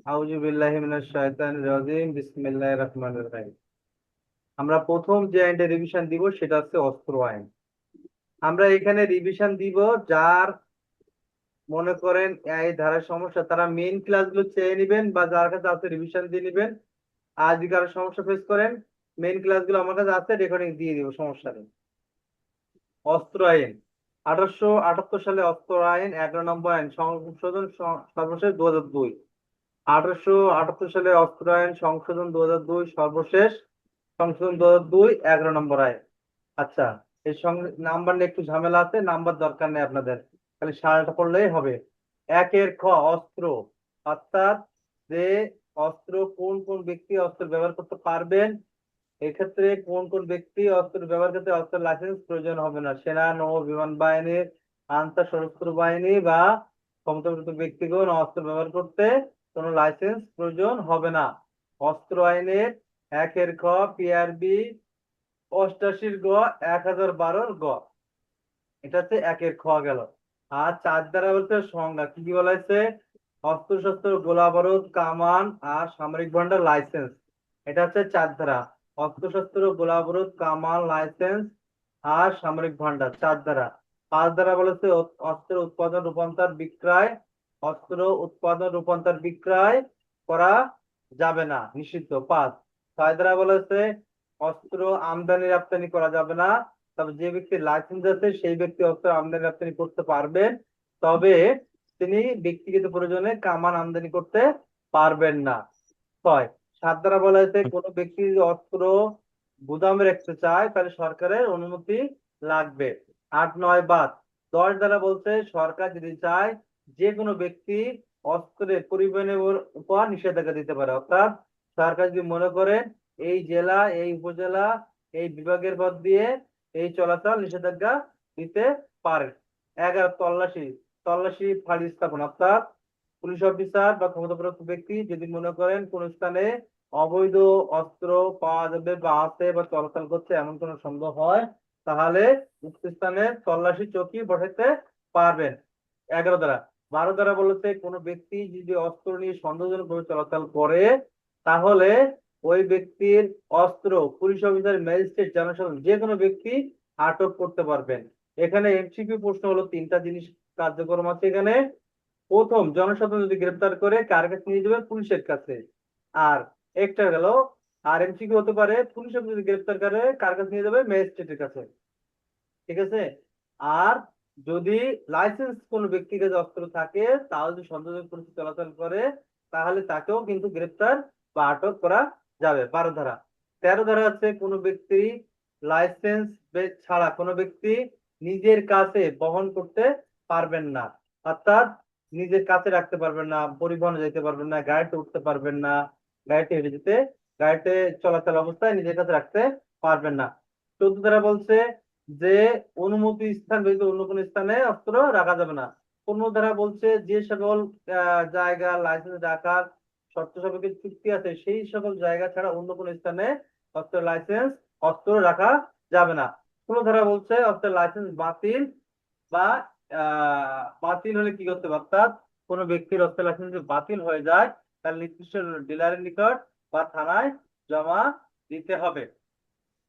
আউযু বিল্লাহি মিনাশ শাইতানির রাজিম বিসমিল্লাহির রহমানির রহিম। আমরা প্রথম যে আইনটা রিভিশন দিব সেটা হচ্ছে অস্ত্র আইন। আমরা এখানে রিভিশন দিব যার মনে করেন এই ধারার সমস্যা তারা মেইন ক্লাসগুলো চেয়ে নেবেন বা যার কাছে আছে রিভিশন দিয়ে নেবেন। আর যদি কারো সমস্যা ফেস করেন মেইন ক্লাসগুলো আমার কাছে আছে, রেকর্ডিং দিয়ে দিব, সমস্যা নেই। অস্ত্র আইন 1878 সালে অস্ত্র আইন 11 নম্বর আইন সংশোধন সর্বশেষ 2002। 1878 সালে অস্ত্র আইন সংশোধন 2002 সর্বশেষ সংশোধন 2002 11 নম্বর আইন। আচ্ছা, এই সঙ্গে নাম্বার নিয়ে একটু ঝামেলা আছে, নাম্বার দরকার নেই আপনাদের, খালি সারাটা পড়লেই হবে। একের খ অস্ত্র, অর্থাৎ যে অস্ত্র কোন কোন ব্যক্তি অস্ত্র ব্যবহার করতে পারবেন, এক্ষেত্রে কোন কোন ব্যক্তি অস্ত্র ব্যবহার করতে অস্ত্রের লাইসেন্স প্রয়োজন হবে না। সেনা, নৌ, বিমান বাহিনীর, আনসার সশস্ত্র বাহিনী বা ক্ষমতাপ্রাপ্ত ব্যক্তিগণ অস্ত্র ব্যবহার করতে কোনো লাইসেন্স প্রয়োজন হবে না। অস্ত্র আইনের একের খ পিআরবি 88 গ 1012 গ, এটা হচ্ছে একের খ গেল। আর চার দ্বারা বলতে সংজ্ঞা কি কি বলা হয়েছে, অস্ত্র শস্ত্র গোলা বারুদ কামান আর সামরিক ভান্ডার লাইসেন্স, এটা হচ্ছে চার ধারা। অস্ত্র শস্ত্র গোলা বারুদ কামান লাইসেন্স আর সামরিক ভান্ডার চার ধারা। পাঁচ ধারা বলেছে অস্ত্র উৎপাদন রূপান্তর বিক্রয়, অস্ত্র উৎপাদন রূপান্তর বিক্রয় করা যাবে না, নিষিদ্ধ পাঁচ। ছয় ধারা বলেছে অস্ত্র আমদানি রপ্তানি করা যাবে না, তবে যে ব্যক্তির লাইসেন্স আছে সেই ব্যক্তি অস্ত্র আমদানি রপ্তানি করতে পারবেন, তবে তিনি ব্যক্তিগত প্রয়োজনে কামান আমদানি করতে পারবেন না। ছয় সাত দ্বারা বলা হয়েছে কোনো ব্যক্তি যদি অস্ত্র গুদামে রাখতে চায় তাহলে সরকারের অনুমতি লাগবে। আট নয় বাদ। দশ দ্বারা বলছে সরকার যদি চায় যে কোনো ব্যক্তি অস্ত্রের পরিবহনের উপর নিষেধাজ্ঞা দিতে পারে, অর্থাৎ সরকার যদি মনে করে এই জেলা এই উপজেলা এই বিভাগের পথ দিয়ে এই চলাচল নিষেধাজ্ঞা দিতে পারে। এগারো তল্লাশি, তল্লাশি ফাঁড়ি স্থাপন, অর্থাৎ পুলিশ অফিসার বা ক্ষমতাপ্রাপ্ত ব্যক্তি যদি মনে করেন কোন স্থানে অবৈধ অস্ত্র পাওয়া যাবে বা আছে বা চলাচল করছে এমন কোনো সন্দেহ হয়, তাহলে উক্ত স্থানে তল্লাশি চৌকি বসাতে পারবেন। 11 দ্বারা। 12 দ্বারা বলেছে কোনো ব্যক্তি যদি অস্ত্র নিয়ে সন্দেহজনক ভাবে চলাচল করে তাহলে ওই ব্যক্তির অস্ত্র পুলিশ অফিসার ম্যাজিস্ট্রেট জনসাধারণ যে কোনো ব্যক্তি আটক করতে পারবেন। এখানে এমসিকিউ প্রশ্ন হলো তিনটা জিনিস কার্যক্রম আছে এখানে। প্রথম, জনসাধারণ যদি গ্রেপ্তার করে কার কাছে নিয়ে যাবে, পুলিশের কাছে। আর একটা গেল আর এমসিকিউ হতে পারে পুলিশ যদি গ্রেপ্তার করে কার কাছে নিয়ে যাবে, ম্যাজিস্ট্রেটের কাছে। ঠিক আছে। আর যদি লাইসেন্স কোন ব্যক্তির কাছে অস্ত্র থাকে তাও যদি সন্দেহজনক পরিস্থিতি চলাচল করে তাহলে তাকেও কিন্তু গ্রেপ্তার বা আটক করা যাবে। 12 ধারা। 13 ধারা হচ্ছে কোনো ব্যক্তি লাইসেন্স ছাড়া কোনো ব্যক্তি নিজের কাছে বহন করতে পারবেন না, অর্থাৎ নিজের কাছে রাখতে পারবেন না, পরিবহনে যেতে পারবেন না, গাড়িতে উঠতে পারবেন না, গাড়িতে হেঁটে যেতে, গাড়িতে চলাচল অবস্থায় নিজের কাছে রাখতে পারবেন না। 14 ধারা বলছে যে অনুমতি স্থান ব্যতীত অন্য কোনো স্থানে অস্ত্র রাখা যাবে না। 15 ধারা বলছে যে সকল জায়গা লাইসেন্স রাখার শর্ত সাপেক্ষে চুক্তি আছে সেই সকল জায়গা ছাড়া অন্য কোনো স্থানে অস্ত্র লাইসেন্স অস্ত্র রাখা যাবে না। 16 ধারা বলছে অস্ত্রের লাইসেন্স বাতিল বা বাতিল হলে কি করতে হবে, অর্থাৎ কোনো ব্যক্তির অস্ত্রের লাইসেন্স যদি বাতিল হয়ে যায় তাহলে নির্দিষ্ট ডিলারের নিকট বা থানায় জমা দিতে হবে।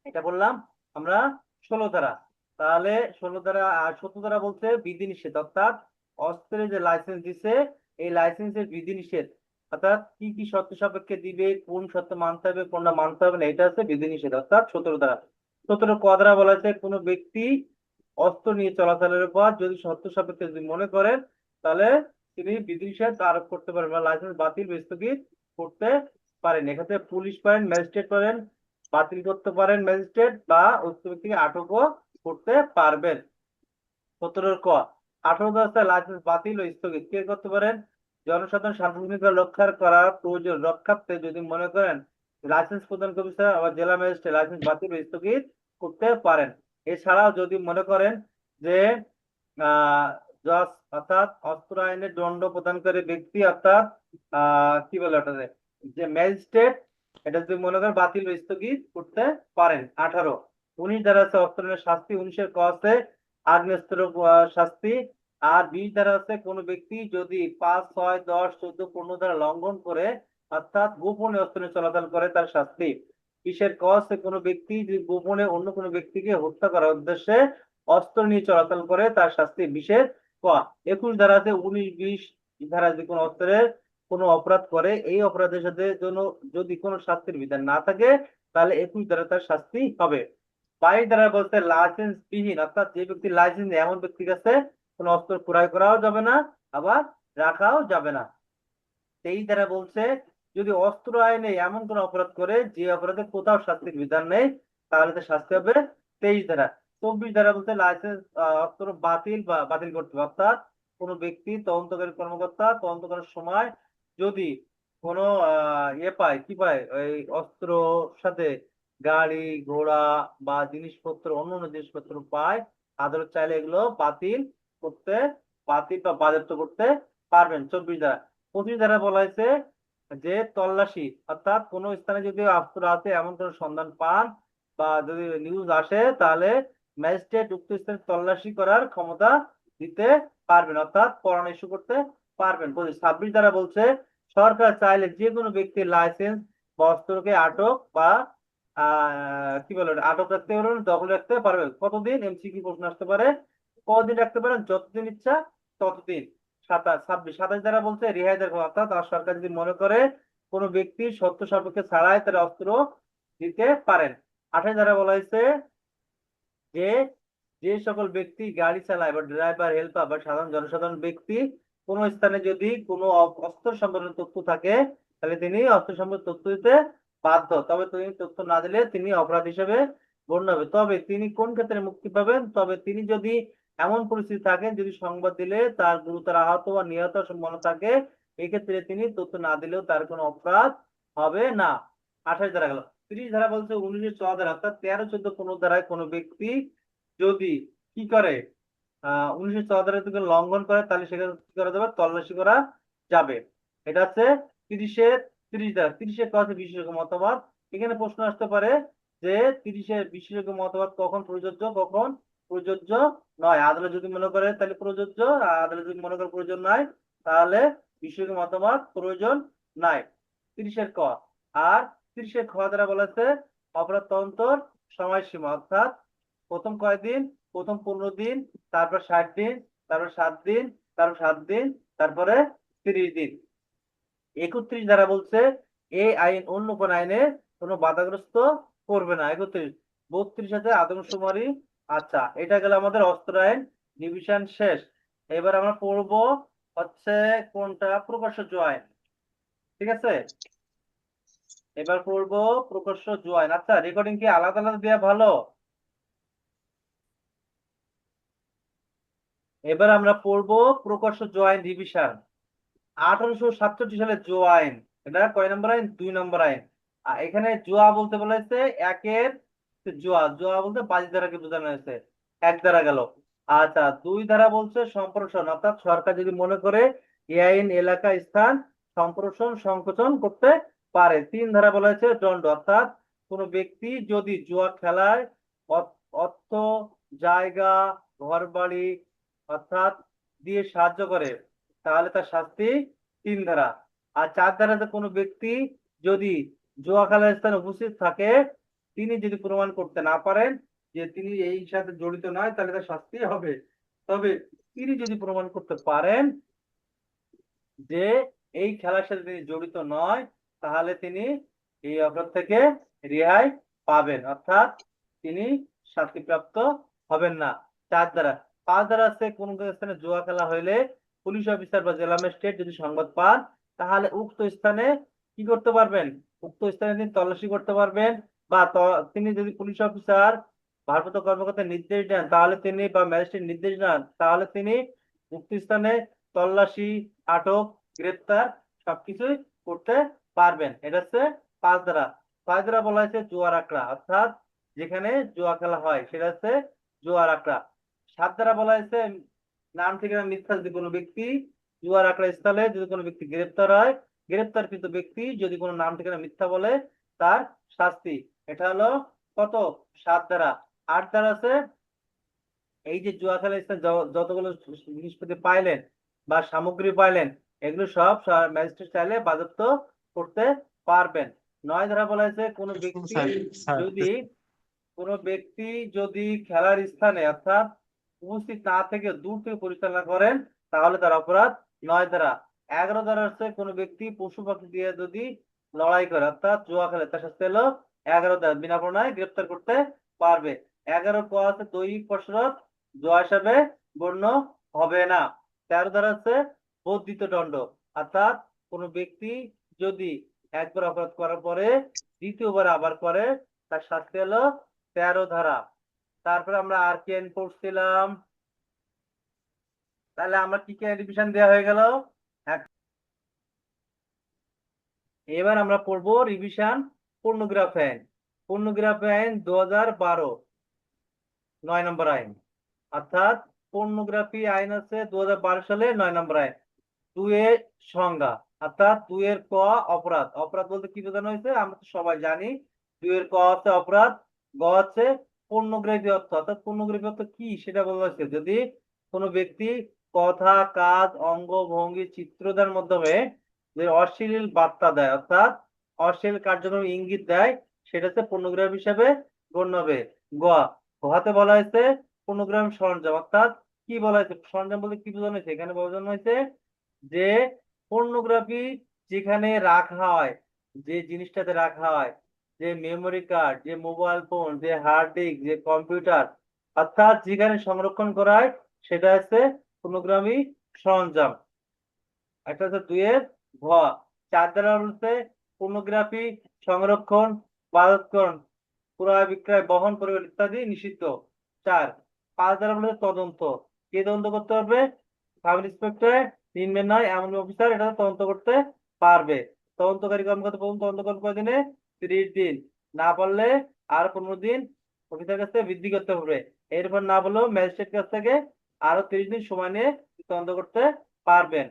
এটা বললাম আমরা 16 ধারা। তাহলে 16 ধারা আর 17 ধারা বলছে বিধিনিষেধ, অর্থাৎ অস্ত্রের যে লাইসেন্স দিছে এই লাইসেন্সের বিধিনিষেধ, অর্থাৎ কি কি শর্ত সাপেক্ষে দিবে, কোন শর্ত মানতে হবে কোনটা মানতে হবে না, এটা হচ্ছে বিধিনিষেধ, অর্থাৎ 17 ধারা। 17 ক ধারা বলা আছে কোনো ব্যক্তি অস্ত্র নিয়ে চলাচলের উপর যদি শর্ত সাপেক্ষে যদি মনে করেন তাহলে তিনি বিধিনিষেধ আরোপ করতে পারেন বা লাইসেন্স বাতিল বা স্থগিত করতে পারেন। এক্ষেত্রে পুলিশ পারেন, ম্যাজিস্ট্রেট পারেন, বাতিল করতে পারেন ম্যাজিস্ট্রেট, বা উক্ত ব্যক্তিকে আটকও করতে পারবেন। 17 ক 18 ধারা লাইসেন্স বাতিল ও স্থগিত কে করতে পারেন, জনসাধারণ শান্তি শৃঙ্খলা রক্ষা করার প্রয়োজন রক্ষার্থে যদি মনে করেন লাইসেন্স প্রদান কমিশনার আবার জেলা ম্যাজিস্ট্রেট লাইসেন্স বাতিল ও স্থগিত করতে পারেন। এছাড়াও যদি মনে করেন যে জজ অর্থাৎ অস্ত্র আইনে দণ্ড প্রদানকারী ব্যক্তি অর্থাৎ কি বলে ওটা, যে ম্যাজিস্ট্রেট, এটা যদি মনে করেন বাতিল বা স্থগিত করতে পারেন। 18 19 ধারা আছে অস্ত্র আইনের শাস্তি। 19 ক আছে আগ্নেয়াস্ত্র শাস্তি। আর 20 ধারা আছে কোনো ব্যক্তি যদি 5, 6, 10, 14, 15 ধারা লঙ্ঘন করে অর্থাৎ গোপনে অস্ত্র নিয়ে চলাচল করে তার শাস্তি। কিসের ক আছে কোনো ব্যক্তি যদি গোপনে অন্য কোনো ব্যক্তিকে হত্যা করার উদ্দেশ্যে অস্ত্র নিয়ে চলাচল করে তার শাস্তি। 20-এর ক 21 ধারা আছে 19, 20 ধারা যদি কোনো অস্ত্রের কোনো অপরাধ করে এই অপরাধের সাথে জন্য যদি কোনো শাস্তির বিধান না থাকে তাহলে 21 ধারা তার শাস্তি হবে। 22 ধারা বলতে লাইসেন্স বিহীন অর্থাৎ যে ব্যক্তি লাইসেন্স এমন ব্যক্তির কাছে কোনো অস্ত্র ক্রয় করাও যাবে না আবার রাখাও যাবে না। 23 ধারা বলছে যদি অস্ত্র আইনে এমন কোন অপরাধ করে যে অপরাধে কোথাও শাস্তির বিধান নেই তাহলে তো শাস্তি হবে। 23 ধারা। 24 ধারা বলতে লাইসেন্স অস্ত্র বাতিল বা বাতিল করতে হবে অর্থাৎ কোনো ব্যক্তি তদন্তকারী কর্মকর্তা তদন্ত করার সময় যদি কোনো ইয়ে পায় কি পায় ওই অস্ত্র সাথে গাড়ি ঘোড়া বা জিনিসপত্র অন্যান্য জিনিসপত্র পায় আদালত চাইলে এগুলো বাতিল করতে বাতিল বা বাজেয়াপ্ত করতে পারবেন। 24 ধারা। 25 ধারা বলা হয়েছে যে তল্লাশি অর্থাৎ কোন স্থানে যদি অস্ত্র আছে এমন কোন সন্ধান পান বা যদি নিউজ আসে তাহলে ম্যাজিস্ট্রেট উক্ত স্থানে তল্লাশি করার ক্ষমতা দিতে পারবেন অর্থাৎ পরোয়ানা ইস্যু করতে পারবেন। 26 ধারা বলছে সরকার চাইলে যে কোনো ব্যক্তির লাইসেন্স বা অস্ত্রকে আটক বা কি বলে আটক রাখতে পারবেন দখল রাখতে পারবেন। কতদিন এমসিকিউ প্রশ্ন আসতে পারে। কতদিন রাখতে পারেন যতদিন ইচ্ছা ততদিন। 27 ধারা বলছে রেহাই দেওয়া অর্থাৎ সরকার যদি মনে করে কোনো ব্যক্তি সত্য সাপেক্ষে ছাড়াই তার অস্ত্র দিতে পারেন। 28 ধারা বলা হয়েছে যে যে সকল ব্যক্তি গাড়ি চালায় বা ড্রাইভার হেল্পার বা সাধারণ জনসাধারণ ব্যক্তি কোন স্থানে যদি কোনো অস্ত্র সম্পর্কিত তথ্য থাকে তাহলে তিনি অস্ত্র সম্পর্কিত তথ্য দিতে বাধ্য। তবে তিনি তথ্য না দিলে তিনি অপরাধ হিসেবে গণ্য হবে। তবে তিনি কোন ক্ষেত্রে মুক্তি পাবেন তবে তিনি যদি এমন পরিস্থিতি থাকেন যদি সংবাদ দিলে তার গুরুতর আহত বা নিহত সম্ভাবনা থাকে এক্ষেত্রে তিনি তথ্য না দিলেও তার কোনো অপরাধ হবে না। 28 ধারা গেল। 30 ধারা বলছে 19, 14 ধারা অর্থাৎ 13, 14, 15 ধারায় কোনো ব্যক্তি যদি কি করে 1914 থেকে লঙ্ঘন করে তাহলে সেখানে কি করা যাবে তল্লাশি করা যাবে। এটা হচ্ছে 30-এর 30 ধারা। 30-এর কথা বিশেষজ্ঞ মতামত। এখানে প্রশ্ন আসতে পারে যে 30-এর বিশেষজ্ঞ মতামত কখন প্রযোজ্য কখন প্রযোজ্য নয়। আদালত যদি মনে করে তাহলে প্রযোজ্য আর আদালত যদি মনে করে প্রয়োজন নাই তাহলে বিশেষজ্ঞ মতামত প্রয়োজন নাই। 30-এর ক আর 30-এর খ দ্বারা বলেছে অপরাধ তদন্তর সময়সীমা অর্থাৎ প্রথম কয়দিন প্রথম 15 দিন তারপর 60 দিন তারপর 7 দিন তারপর 7 দিন তারপরে 30 দিন। 31 ধারা বলছে এই আইন অন্য কোন আইনে কোনো বাধাগ্রস্ত করবে না। 31। 32 সাথে আদমশুমারি। আচ্ছা এটা গেল আমাদের অস্ত্র আইন ডিভিশন শেষ। এবার আমরা পড়বো হচ্ছে কোনটা প্রকাশ্য আইন। ঠিক আছে এবার পড়বো প্রকাশ্য আইন। আচ্ছা রেকর্ডিং কি আলাদা আলাদা দেওয়া ভালো। এবার আমরা পড়বো প্রকাশ্য আইন ডিভিশন। 1867 সালে জুয়া আইন। এটা কয় নম্বর আইন 2 নম্বর আইন। আর এখানে জুয়া বলতে বলেছে একের জুয়া জুয়া বলতে 22 ধারাকে বোঝানো হয়েছে। 1 ধারা গেল। আচ্ছা 2 ধারা বলছে সম্প্রসারণ অর্থাৎ সরকার যদি মনে করে এই আইন এলাকা স্থান সম্প্রসারণ সংকোচন করতে পারে। 3 ধারা বলা হয়েছে দণ্ড অর্থাৎ কোনো ব্যক্তি যদি জুয়া খেলায় অর্থ জায়গা ঘরবাড়ি অর্থাৎ দিয়ে সাহায্য করে তাহলে তার শাস্তি 3 ধারা। আর 4 ধারাতে কোনো ব্যক্তি যদি জুয়া খেলার স্থানে উপস্থিত থাকে তিনি যদি প্রমাণ করতে না পারেন যে তিনি এই সাথে জড়িত নয় তাহলে তার শাস্তি হবে। তবে তিনি যদি প্রমাণ করতে পারেন যে এই খেলার সাথে তিনি জড়িত নয় তাহলে তিনি এই অপরাধ থেকে রেহাই পাবেন অর্থাৎ তিনি শাস্তিপ্রাপ্ত হবেন না। 4 ধারা। 5 ধারা আছে কোন স্থানে জুয়া খেলা হইলে পুলিশ অফিসার বা জেলা ম্যাজিস্ট্রেট যদি সংবাদ পান তাহলে উক্ত স্থানে কি করতে পারবেন উক্ত স্থানে তিনি তল্লাশি করতে পারবেন বা তিনি যদি পুলিশ অফিসার ভারপ্রাপ্ত কর্মকর্তা নির্দেশ দেন তাহলে তিনি বা ম্যাজিস্ট্রেট নির্দেশ দেন তাহলে তিনি উক্ত স্থানে তল্লাশি আটক গ্রেপ্তার সবকিছুই করতে পারবেন। এটা হচ্ছে 5 ধারা। 6 ধারা বলা হয়েছে জুয়ার আখড়া অর্থাৎ যেখানে জুয়া খেলা হয় সেটা হচ্ছে জুয়ার আখড়া। 7 ধারা বলা হয়েছে নাম ঠিকানা মিথ্যা যদি কোনো ব্যক্তি জুয়ার আখড়া স্থলে যদি কোনো ব্যক্তি গ্রেপ্তার হয় গ্রেপ্তারকৃত ব্যক্তি যদি কোনো নাম ঠিকানা মিথ্যা বলে তার শাস্তি। এটা হলো কত 7 ধারা। 8 ধারা আছে এই যে জুয়া খেলার স্থানে যতগুলো জিনিসপাতি পাইলেন বা সামগ্রী পাইলেন, এগুলো সব ম্যাজিস্ট্রেট চাইলে বাজেয়াপ্ত করতে পারবেন। 9 ধারা বলা হয়েছে স্যার স্যার যদি কোনো ব্যক্তি যদি খেলার স্থানে অর্থাৎ উপস্থিত না থেকে দূর থেকে পরিচালনা করেন, তাহলে তার অপরাধ। 9 ধারা। 11 ধারা হচ্ছে কোনো ব্যক্তি পশু পাখি দিয়ে যদি লড়াই করে অর্থাৎ জুয়া খেলে, তার শাস্তি হলো 11 ধারা, বিনা প্রণয় গ্রেপ্তার করতে পারবে। 11 ক আছে দৈহিক কসরত, জুয়া হিসাবে গণ্য হবে না। 13 ধারা হচ্ছে বর্ধিত দণ্ড, অর্থাৎ কোনো ব্যক্তি যদি একবার অপরাধ করার পরে দ্বিতীয়বার আবার করে, তার শাস্তি হলো 13 ধারা। তারপরে আমরা আর কি আইন পড়ছিলাম, তাহলে আমরা কি কি রিভিশন দেওয়া হয়ে গেল। এবার আমরা পড়বো রিভিশন পর্নোগ্রাফি আইন। পর্নোগ্রাফি আইন 2012, 9 নম্বর আইন। অর্থাৎ পর্নোগ্রাফি আইন আছে 2012 সালে 9 নম্বর আইন। 2 এর সংজ্ঞা, অর্থাৎ 2 এর ক অপরাধ। অপরাধ বলতে কি বোঝানো হয়েছে আমরা তো সবাই জানি। 2 এর ক হচ্ছে অপরাধ, গ হচ্ছে পর্নোগ্রাফি অর্থ। অর্থাৎ পর্নোগ্রাফি অর্থ কি সেটা বলা হয়েছে, যদি কোনো ব্যক্তি কথা, কাজ, অঙ্গ ভঙ্গি, চিত্রদার মাধ্যমে যে অশ্লীল বার্তা দেয় অর্থাৎ অশ্লীল কার্যক্রম ইঙ্গিত দেয়, সেটা হচ্ছে পর্নোগ্রাফি হিসাবে গণ্য হবে। গ ঘতে বলা হয়েছে পর্নোগ্রাফি সরঞ্জাম। অর্থাৎ কি বলা হয়েছে, সরঞ্জাম বলতে কি বোঝানো হয়েছে, এখানে বোঝানো হয়েছে যে পর্নোগ্রাফি যেখানে রাখা হয়, যে জিনিসটাতে রাখা হয়, যে মেমোরি কার্ড, যে মোবাইল ফোন, যে হার্ড ডিস্ক, যে কম্পিউটার, অর্থাৎ যেখানে সংরক্ষণ করা হয়, সেটা হচ্ছে পর্নোগ্রাফি সরঞ্জাম। একটা হচ্ছে 2 এর ঘ। 4 দ্বারা বলতে পর্নোগ্রাফি সংরক্ষণ, বাজারকরণ, ক্রয় বিক্রয়, বহন, পরিবহন ইত্যাদি নিষিদ্ধ। 4। 5 দ্বারা বলতে তদন্ত। কে তদন্ত করতে পারবে, সাব ইন্সপেক্টর, তিনমেন নয় এমন অফিসার এটা তদন্ত করতে পারবে। তদন্তকারী কর্মকর্তা প্রথম তদন্ত করবে কয়দিনে, 30 দিন। না পারলে আর 15 দিন অফিসার কাছ থেকে বৃদ্ধি করতে হবে। এরপর না বললেও ম্যাজিস্ট্রেট কাছ থেকে আরো 30 দিন সময় নিয়ে তদন্ত করতে পারবেন।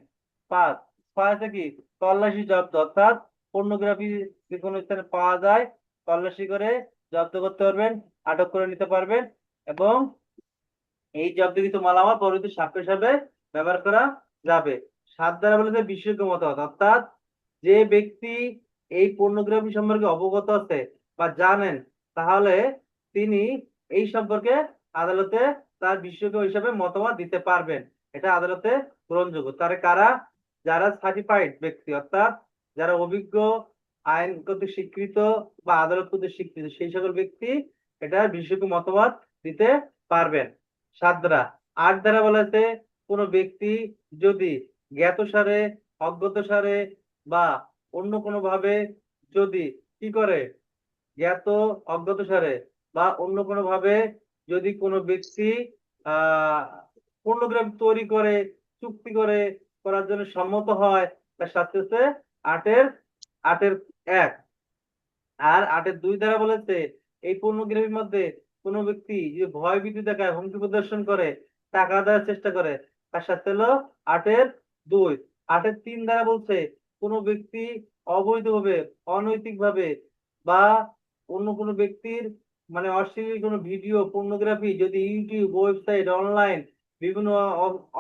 5। 6 আছে কি, তল্লাশি জব্দ। অর্থাৎ পর্নোগ্রাফি যে কোনো স্থানে পাওয়া যায়, তল্লাশি করে জব্দ করতে পারবেন, আটক করে নিতে পারবেন, এবং এই জব্দকৃত মালামাল পরবর্তী সাক্ষ্য হিসাবে ব্যবহার করা যাবে। 7 দ্বারা বলেছে বিশেষজ্ঞ মতামত। অর্থাৎ যে ব্যক্তি এই পর্নোগ্রাফি সম্পর্কে অবগত আছে বা জানেন, তাহলে তিনি এই সম্পর্কে আদালতে তার বিশেষজ্ঞ হিসাবে মতামত দিতে পারবেন। এটা আদালতে গ্রহণযোগ্য। তারা কারা, যারা সার্টিফাইড ব্যক্তি অর্থাৎ যারা অভিজ্ঞ, আইন কর্তৃক স্বীকৃত বা আদালত কর্তৃক স্বীকৃত, সেই সকল ব্যক্তি এটা বিশেষজ্ঞ মতামত দিতে পারবেন। 7 ধারা। 8 ধারা বলেছে কোন ব্যক্তি যদি জ্ঞাতসারে, অজ্ঞাতসারে বা অন্য কোনো ভাবে যদি কি করে, জ্ঞাত, অজ্ঞাতসারে বা অন্য কোনো ভাবে যদি কোনো ব্যক্তি আহ পর্নোগ্রাফি তৈরি করে, চুক্তি করে করার জন্য সম্মত হয়, তার শাস্তি হচ্ছে 8-এর 8-এর 1। আর 8-এর 2 দ্বারা বলেছে এই পর্নোগ্রাফির মধ্যে কোনো ব্যক্তি যে ভয় ভীতি দেখায়, হুমকি প্রদর্শন করে, টাকা দেওয়ার চেষ্টা করে, তার সাথে হলো 8-এর 2। 8-এর 3 দ্বারা বলছে কোনো ব্যক্তি অবৈধভাবে, অনৈতিক ভাবে বা অন্য কোনো ব্যক্তির মানে অশ্লীল কোনো ভিডিও, পর্নোগ্রাফি যদি ইউটিউব, ওয়েবসাইট, অনলাইন বিভিন্ন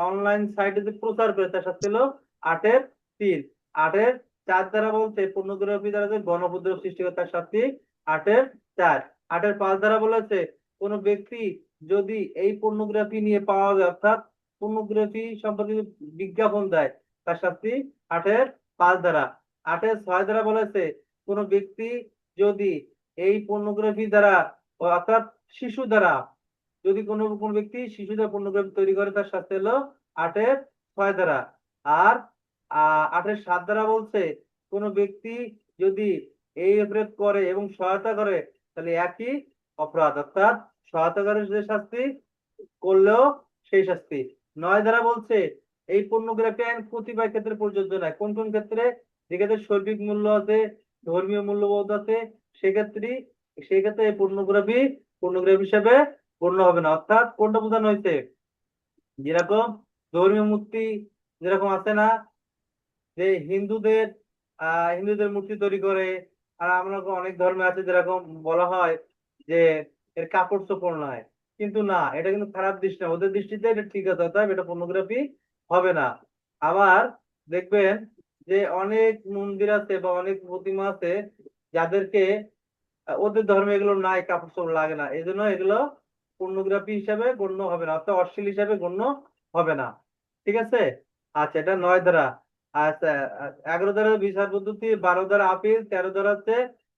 অনলাইন সাইটে প্রচার করে, তার সাথে হলো 8-এর 3। 8-এর 4 দ্বারা বলতে পর্নোগ্রাফি দ্বারা যে গণউপদ্রব সৃষ্টি করে, তার শাস্তি 8-এর 4। 8-এর 5 দ্বারা বলেছে কোন ব্যক্তি যদি এই পর্নোগ্রাফি নিয়ে পাওয়া যায় অর্থাৎ পর্নোগ্রাফি সম্পর্কে বিজ্ঞাপন দেয়, তার শাস্তি 8-এর 5 দ্বারা। 8-এর 6 দ্বারা বলেছে কোন ব্যক্তি যদি এই পর্নোগ্রাফি দ্বারা অর্থাৎ শিশু দ্বারা যদি কোনো কোন ব্যক্তি শিশুদের পর্নোগ্রাফি তৈরি করে, তার শাস্তি হলো 8-এর 6 দ্বারা। আর 8-এর 7 দ্বারা বলছে কোন ব্যক্তি যদি এই অপরাধ করে এবং সহায়তা করে, তাহলে একই অপরাধ অর্থাৎ সহায়তা করে যে শাস্তি, করলেও সেই শাস্তি। 9 দ্বারা বলছে এই পর্নোগ্রাফি আইন কতিপয় ক্ষেত্রে প্রযোজ্য নয়। কোন কোন ক্ষেত্রে, যেক্ষেত্রে শৈল্পিক মূল্য আছে, ধর্মীয় মূল্যবোধ আছে, সেক্ষেত্রে সেক্ষেত্রে এই পর্নোগ্রাফি হিসেবে গণ্য হবে না। অর্থাৎ কোনটা বোঝানো হয়েছে, যেরকম ধর্মীয় মূর্তি যেরকম আছে না, যে হিন্দুদের মূর্তি তৈরি করে, আর আমরা অনেক ধর্মে আছে যেরকম বলা হয় যে এর কাপড় চোপড় নয়, কিন্তু না, এটা কিন্তু খারাপ দৃষ্টি না, ওদের দৃষ্টিতে এটা ঠিক আছে, অর্থাৎ এটা পর্নোগ্রাফি হবে না। আবার দেখবেন যে অনেক মন্দির আছে বা অনেক প্রতিমা আছে যাদেরকে ওদের ধর্মে এগুলো নাই, কাপড় চোপড় লাগে না, এই জন্য এগুলো পর্নোগ্রাফি হিসাবে গণ্য হবে না, অর্থাৎ অশ্লীল হিসাবে গণ্য হবে না। ঠিক আছে। আচ্ছা, এটা 9 ধারা। আচ্ছা, 11 ধারা বিচার পদ্ধতি, 12 ধারা আপিল, 13 ধারা হচ্ছে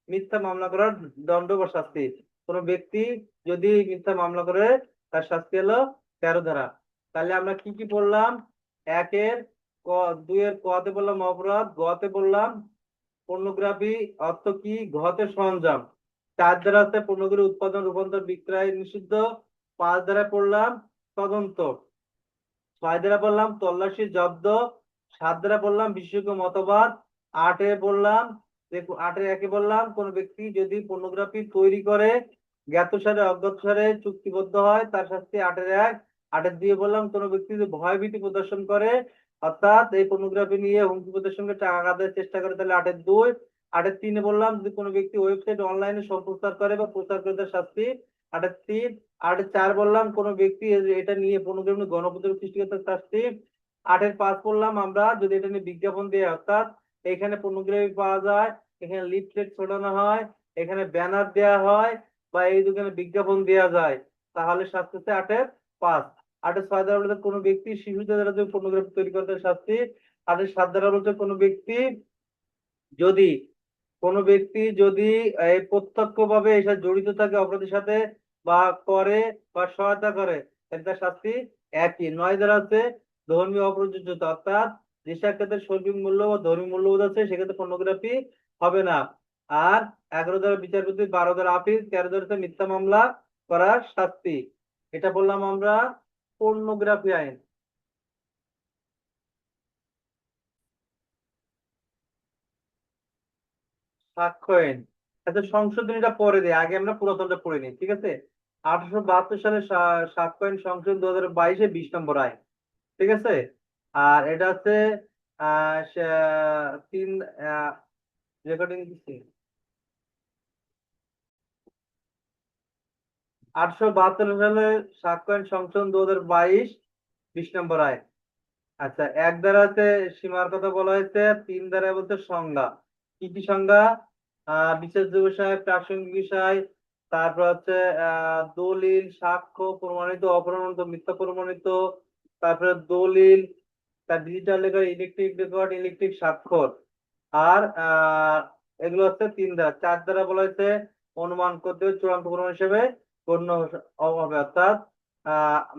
মিথ্যা মামলা করার দণ্ড বা শাস্তি। কোনো ব্যক্তি যদি মিথ্যা মামলা করে তার শাস্তি হলো 13 ধারা। তাহলে আমরা কি কি পড়লাম? একের ক, দুইয়ের কতে বললাম অপরাধ, গতে বললাম পর্নোগ্রাফি অর্থ কি, ঘতে সরঞ্জাম, 4 ধারা আছে পর্নোগ্রাফি উৎপাদন, রূপান্তর, বিক্রয় নিষিদ্ধ, 5 ধারায় পড়লাম তদন্ত, 6 ধারা পড়লাম তল্লাশি জব্দ, 7 ধারা পড়লাম বিশেষজ্ঞ মতবাদ, 8-এ পড়লাম, দেখো 8-এ বললাম কোন ব্যক্তি যদি পর্নোগ্রাফি তৈরি করে জ্ঞাতসারে অজ্ঞাতসারে চুক্তিবদ্ধ হয় তার শাস্তি 8-এর 1। 8-এর 2 বললাম কোন ব্যক্তি যদি ভয়ভীতি প্রদর্শন করে অর্থাৎ এই পর্নোগ্রাফি নিয়ে হুমকি প্রদর্শনকে টাকা আদায়ের চেষ্টা করে তাহলে 8-এর 2। 8-এর 3-এ বললাম যদি কোনো ব্যক্তি ওয়েবসাইট অনলাইনে সম্প্রচার করে বা প্রচার করে তার শাস্তি 8-এর 3। 8-এর 4 বললাম কোন ব্যক্তি এটা নিয়ে পর্নোগ্রাফি গণপ্রতিরোধ সৃষ্টি করে তার শাস্তি। 8-এর 5 বললাম আমরা যদি এটা নিয়ে বিজ্ঞাপন দিয়ে অর্থাৎ এখানে পর্নোগ্রাফি পাওয়া যায়, এখানে লিফলেট ছড়ানো হয়, এখানে ব্যানার দেওয়া হয় বা এই দোকানে বিজ্ঞাপন দেওয়া যায়, তাহলে শাস্তি হচ্ছে 8-এর 5। 8-এর 6 ধারা বলতে কোনো ব্যক্তি শিশুদের দ্বারা যদি পর্নোগ্রাফি তৈরি করে তার শাস্তি। 8-এর 7 ধারা বলতে কোনো ব্যক্তি যদি কোনো ব্যক্তি যদি এই প্রত্যক্ষভাবে এর সাথে জড়িত থাকে অপরাধের সাথে বা করে বা সহায়তা করে তাহলে তার শাস্তি একই। 9 ধারা আছে ধর্মীয় অপ্রযোজ্যতা, অর্থাৎ যেসব ক্ষেত্রে শৈল্পিক মূল্য বা ধর্মীয় মূল্যবোধ আছে সেক্ষেত্রে পর্নোগ্রাফি হবে না। আর 11 ধারা বিচারপতি, 12 ধারা আপিল, 13 ধারাতে মিথ্যা মামলা করার শাস্তি। এটা বললাম আমরা পর্নোগ্রাফি আইন। সাক্ষ্য আইন, আচ্ছা সংশোধনীটা পরে দিই, আগে আমরা পুরাতনটা পড়ে নিই, ঠিক আছে। 1872 সালে সাক্ষ্য আইন সংশোধন 2022-এ 20 নম্বর আইন, ঠিক আছে। আর এটা হচ্ছে তিন রেকর্ডিং দিচ্ছি, 1872 সালে সাক্ষ্য আইন সংশোধন 2022 20 নম্বর আইন। আচ্ছা, 1 ধারাতে সীমার কথা বলা হয়েছে, 3 ধারায় বলতে সংজ্ঞা। কি কি সংজ্ঞা? বিচার্য বিষয়, প্রাসঙ্গিক বিষয়, তারপর হচ্ছে দলিল, সাক্ষ্য, প্রমাণিত অপ্রমাণিত, মিথ্যা প্রমাণিত, তারপরে দলিল, তার digital record, electric record, electric স্বাক্ষর। আর এগুলো হচ্ছে 3 ধারা। 4 ধারা বলা হয়েছে অনুমান করতে চূড়ান্ত প্রমাণ হিসেবে গণ্য হবে, অর্থাৎ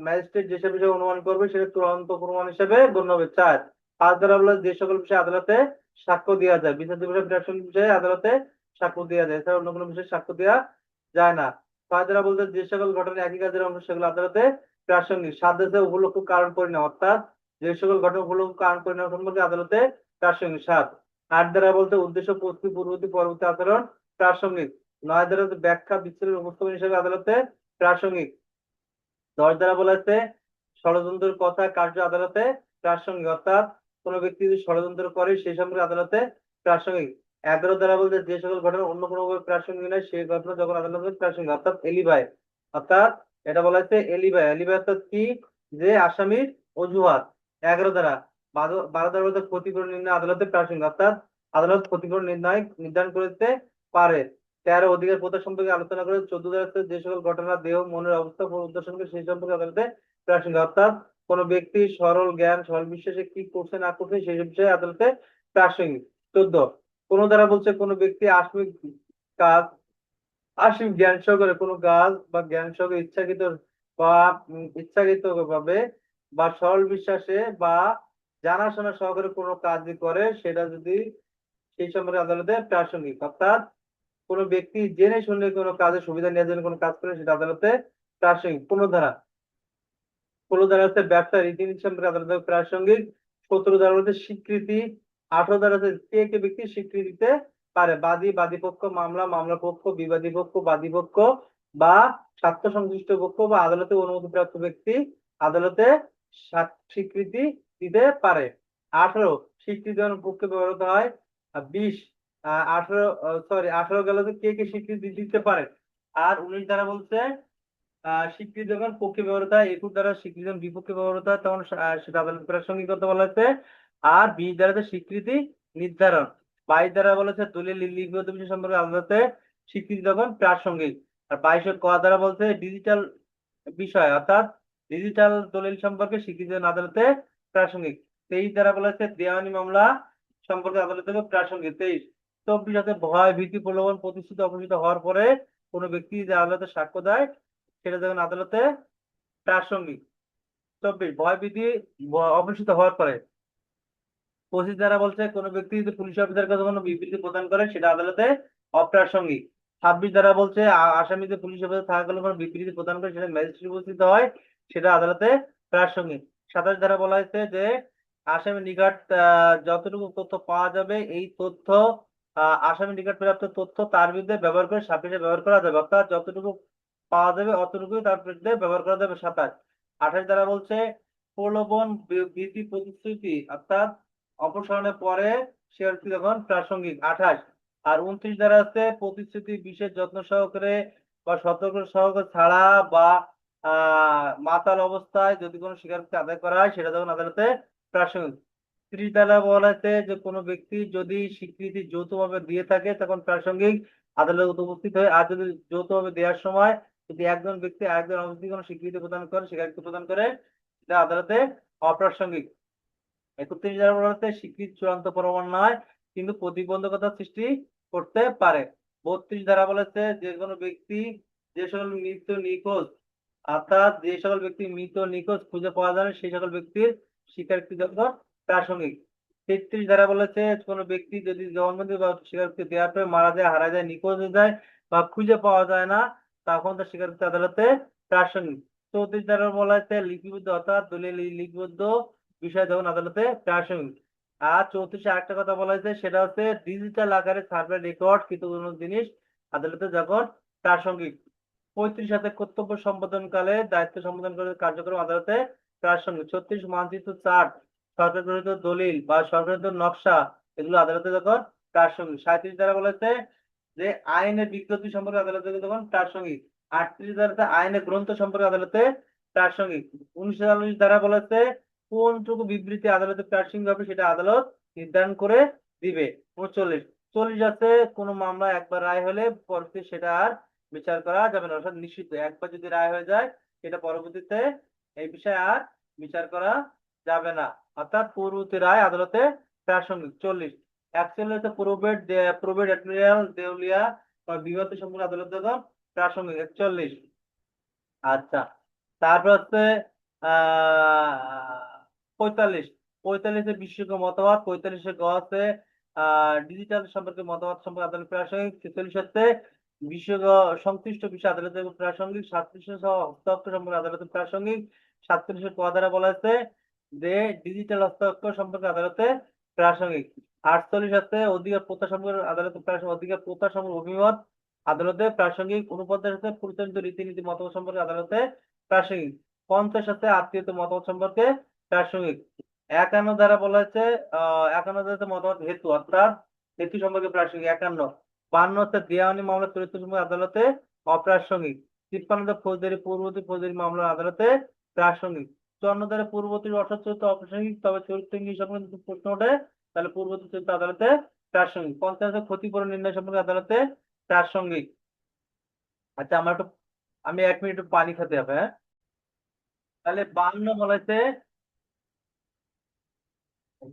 ম্যাজিস্ট্রেট যেসব বিষয়ে অনুমান করবে সেটা চূড়ান্ত প্রমাণ হিসেবে গণ্য হবে। 4। 5 ধারা বলে যে সকল বিষয়ে আদালতে সাক্ষ্য দেওয়া যায়, বিচার্য বিষয় প্রাসঙ্গিক বিষয়ে আদালতে সাক্ষ্য দেওয়া যায়, এছাড়া অন্য কোনো বিষয়ে সাক্ষ্য দেওয়া যায় না। 6 ধারা বলতে যে সকল ঘটনা একই কাজের অংশ সেগুলো আদালতে প্রাসঙ্গিক। 7 ধারা উপলক্ষ কারণ পরিণাম, অর্থাৎ যে সকল ঘটনা উপলক্ষ কারণ পরিণাম সম্পর্কে আদালতে প্রাসঙ্গিক। 7। 8 ধারা বলতে উদ্দেশ্য, প্রস্তুতি, পূর্ববর্তী, পরবর্তী আচরণ প্রাসঙ্গিক। 9 ধারা ব্যাখ্যা বিশ্লেষণ উপস্থাপন হিসেবে আদালতে প্রাসঙ্গিক। 10 ধারা বলেছে ষড়যন্ত্রের কথা কার্য আদালতে প্রাসঙ্গিক, অর্থাৎ কোন ব্যক্তি যদি ষড়যন্ত্র করে সেই সম্পর্কে আদালতে প্রাসঙ্গিক। 11 ধারা বলতে যে সকল ঘটনা অন্য কোনো ভাবে প্রাসঙ্গিক নয় সেই ঘটনা যখন আদালতে প্রাসঙ্গিক, অর্থাৎ এলিবাই। অর্থাৎ এটা বলা হচ্ছে এলিবাই। এলিবাই অর্থাৎ কি, যে আসামির অজুহাত। 11 ধারা। 12 ধারা বলতে ক্ষতিপূরণ নির্ণয় আদালতে প্রাসঙ্গিক, অর্থাৎ আদালত ক্ষতিপূরণ নির্ণয় নির্ধারণ করতে পারে। 13 অধিকার প্রথা সম্পর্কে আলোচনা করে। 14 ধারা যে সকল ঘটনা দেহ মনের অবস্থা প্রদর্শন করে সেই সম্পর্কে আদালতে প্রাসঙ্গিক, অর্থাৎ কোন ব্যক্তি সরল জ্ঞান সরল বিশ্বাসে কি করছে না করছে সেই বিষয়ে আদালতে প্রাসঙ্গিক। 14 কোন দ্বারা বলছে কোন ব্যক্তি আসামিক কাজ, আসামি জ্ঞান সহকারে কোনো কাজ বা জ্ঞান সহকারে ইচ্ছাকৃত বা ইচ্ছাকৃত ভাবে বা সরল বিশ্বাসে বা জানাশোনা সহকারে কোনো কাজ করে সেটা যদি সেই সম্পর্কে আদালতে প্রাসঙ্গিক, অর্থাৎ কোনো ব্যক্তি জেনে শুনে কোনো কাজের সুবিধা নেওয়ার জন্য কোনো কাজ করে সেটা আদালতে প্রাসঙ্গিক। 15 ধারা। 16 ধারা হচ্ছে ব্যবসা রীতিনীতি সম্পর্কে আদালতে প্রাসঙ্গিক। 17 ধারা হচ্ছে স্বীকৃতি। 18 ধারা হচ্ছে কে কে ব্যক্তি স্বীকৃতি দিতে পারে, বাদী, বাদী পক্ষ, মামলা, মামলা পক্ষ, বিবাদী পক্ষ, বাদী পক্ষ বা স্বার্থ সংশ্লিষ্ট পক্ষ বা আদালতে অনুমতিপ্রাপ্ত ব্যক্তি আদালতে স্বীকৃতি দিতে পারে। 18 স্বীকৃতি দেওয়ার পক্ষে ব্যবহৃত হয় 20। 18 গেল কে কে স্বীকৃতি দিতে পারে। আর 19 ধারা বলছে স্বীকৃতি যখন পক্ষে ব্যবহৃত হয়, একুশ দ্বারা স্বীকৃতি যখন বিপক্ষে ব্যবহৃত হয় তখন সেটা আদালত প্রাসঙ্গিকতা বলা হয়েছে। আর বিশ দ্বারা হচ্ছে স্বীকৃতি নির্ধারণ। বাইশ দ্বারা বলেছে দলিল লিপিবদ্ধ বিষয় সম্পর্কে আদালতে স্বীকৃতি যখন প্রাসঙ্গিক। আর বাইশের ক দ্বারা বলছে ডিজিটাল বিষয় অর্থাৎ ডিজিটাল দলিল সম্পর্কে স্বীকৃতি যখন আদালতে প্রাসঙ্গিক। তেইশ দ্বারা বলেছে দেওয়ানি মামলা সম্পর্কে আদালতে প্রাসঙ্গিক। তেইশ। চব্বিশ আছে ভয় ভীতি প্রলোভন প্রতিশ্রুতি অপরিচিত হওয়ার পরে কোনো ব্যক্তি যে আদালতে সাক্ষ্য দেয় সেটা যখন আদালতে প্রাসঙ্গিক। চব্বিশ ভয়ভীতি অপরিচিত হওয়ার পরে। পঁচিশ দ্বারা বলছে কোনো ব্যক্তি যদি পুলিশ অফিসার কাছে কোনো বিবৃতি প্রদান করে সেটা আদালতে অপ্রাসঙ্গিক। ছাব্বিশ দ্বারা বলছে আসামি যে পুলিশ অফিসার থাকাকালীন কোনো বিবৃতি প্রদান করে সেটা ম্যাজিস্ট্রেট উপস্থিত হয় সেটা আদালতে প্রাসঙ্গিক। 27 দ্বারা বলা হয়েছে যে আসামির নিকট যতটুকু তথ্য পাওয়া যাবে এই তথ্য আসামির নিকট প্রাপ্ত তথ্য তার বিরুদ্ধে ব্যবহার করে সাপেক্ষে ব্যবহার করা যাবে, অর্থাৎ যতটুকু পাওয়া যাবে অতটুকুই তার বিরুদ্ধে ব্যবহার করা যাবে। 27। 28 দ্বারা বলছে প্রলোভন ভীতি প্রতিশ্রুতি অর্থাৎ অপসারণের পরে সে আর কি তখন প্রাসঙ্গিক। 28। আর 29 দ্বারা আছে প্রতিশ্রুতি বিশেষ যত্ন সহকারে বা সতর্ক সহকারে ছাড়া বা মাতাল অবস্থায় যদি কোনো স্বীকারোক্তি আদায় করা হয় সেটা যখন আদালতে প্রাসঙ্গিক। 30 দ্বারা বলা হয়েছে যে কোনো ব্যক্তি যদি স্বীকৃতি যৌথভাবে দিয়ে থাকে তখন প্রাসঙ্গিক আদালতে উপস্থিত হয়। আর যদি যৌথভাবে দেওয়ার সময় যদি একজন ব্যক্তি আরেকজন অবস্থিত কোনো স্বীকৃতি প্রদান করে স্বীকারোক্তি প্রদান করে সেটা আদালতে অপ্রাসঙ্গিক। 31 দ্বারা বলা হচ্ছে স্বীকৃতি চূড়ান্ত প্রমাণ নয় কিন্তু প্রতিবন্ধকতা সৃষ্টি করতে পারে। 32 দ্বারা বলেছে যে কোনো ব্যক্তি যে সকল মৃত নিখোঁজ অর্থাৎ যে সকল ব্যক্তি মৃত নিখোঁজ খুঁজে পাওয়া যায় না, সেই সকল ব্যক্তির স্বীকারোক্তিযোগ্য প্রাসঙ্গিক। 33 দ্বারা বলেছে কোনো ব্যক্তি যদি জবানবন্দি বা স্বীকারোক্তি দেওয়ার পরে মারা যায় হারা যায় নিখোঁজ হয়ে যায় বা খুঁজে পাওয়া যায় না তখন তার স্বীকারোক্তি আদালতে প্রাসঙ্গিক। 34 দ্বারা বলা হয়েছে লিপিবদ্ধ অর্থাৎ দলিল লিপিবদ্ধ বিষয় যখন আদালতে প্রাসঙ্গিক। আর 34 আরেকটা কথা বলা হয়েছে সেটা হচ্ছে ডিজিটাল আকারে সার্ভে রেকর্ড কিন্তু কোনো জিনিস আদালতে যখন প্রাসঙ্গিক। 35 সাথে কর্তব্য সম্পাদনকালে দায়িত্ব সম্পাদন করে কার্যক্রম আদালতে প্রাসঙ্গিক। 36 মানচিত্র চার্ট সরকার গৃহীত দলিল বা সরকারের নকশা এগুলো আদালতে যখন প্রাসঙ্গিক। 37 দ্বারা বলেছে যে আইনের বিজ্ঞপ্তি সম্পর্কে আদালতে তখন প্রাসঙ্গিক। 38 দ্বারা আইনের গ্রন্থ সম্পর্কে আদালতে প্রাসঙ্গিক। 39 দ্বারা বলেছে কোনটুকু বিবৃতি আদালতে প্রাসঙ্গিক হবে সেটা আদালত নির্ধারণ করে দিবে। 39। 40 আছে কোনো মামলা একবার রায় হলে পরবর্তী সেটা আর বিচার করা যাবে না, অর্থাৎ নিষিদ্ধ। একবার যদি রায় হয়ে যায় সেটা পরবর্তীতে এই বিষয়ে আর বিচার করা যাবে না, অর্থাৎ পূর্ববর্তী রায় আদালতে প্রাসঙ্গিক। 40। 41 হচ্ছে প্রোবেট প্রোবেট এডমিনিয়াল দেউলিয়া বা বিবাদ সম্পর্কে আদালত যখন প্রাসঙ্গিক। 41। আচ্ছা, তারপর হচ্ছে 45। 45-এ বিশেষজ্ঞ মতামত। 45-এ গ আছে ডিজিটাল সম্পর্কে মতামত সম্পর্কে আদালত প্রাসঙ্গিক। 46 হচ্ছে বিশেষজ্ঞ সংশ্লিষ্ট বিষয় আদালতের প্রাসঙ্গিক। 47 হস্তাক্ষর সম্পর্কে আদালতের প্রাসঙ্গিক। 47-এর ক দ্বারা বলা হয়েছে যে ডিজিটাল হস্তাক্ষর সম্পর্কে আদালতে প্রাসঙ্গিক। 48 হচ্ছে অধিকার প্রথা সম্পর্কে আদালতে প্রাসঙ্গিক। অধিকার প্রথা সম্পর্কে অভিমত আদালতে প্রাসঙ্গিক। 49 হচ্ছে পরিচালিত রীতিনীতি মতামত সম্পর্কে আদালতে প্রাসঙ্গিক। 50 হচ্ছে আত্মীয়তা মতামত সম্পর্কে প্রাসঙ্গিক। 51 দ্বারা বলা হয়েছে 51 দ্বারা মতামত হেতু অর্থাৎ হেতু সম্পর্কে প্রাসঙ্গিক। 51। 52 হচ্ছে দেওয়ানি মামলা চরিত্র সম্পর্কে আদালতে অপ্রাসঙ্গিক। 53 দ্বারা ফৌজদারি পূর্ববর্তী ফৌজদারি মামলা আদালতে প্রাসঙ্গিক। 54 দ্বারা পূর্ববর্তী অর্থাৎ চরিত্র অপ্রাসঙ্গিক, তবে চরিত্র ইঙ্গিত সম্পর্কে যদি প্রশ্ন ওঠে তাহলে পূর্ববর্তী চরিত্র আদালতে প্রাসঙ্গিক। 50 ক্ষতিপূরণ নির্ণয় সম্পর্কে আদালতে প্রাসঙ্গিক। আচ্ছা, আমি 1 মিনিট একটু পানি খেতে হবে, হ্যাঁ। তাহলে 52 বলা হয়েছে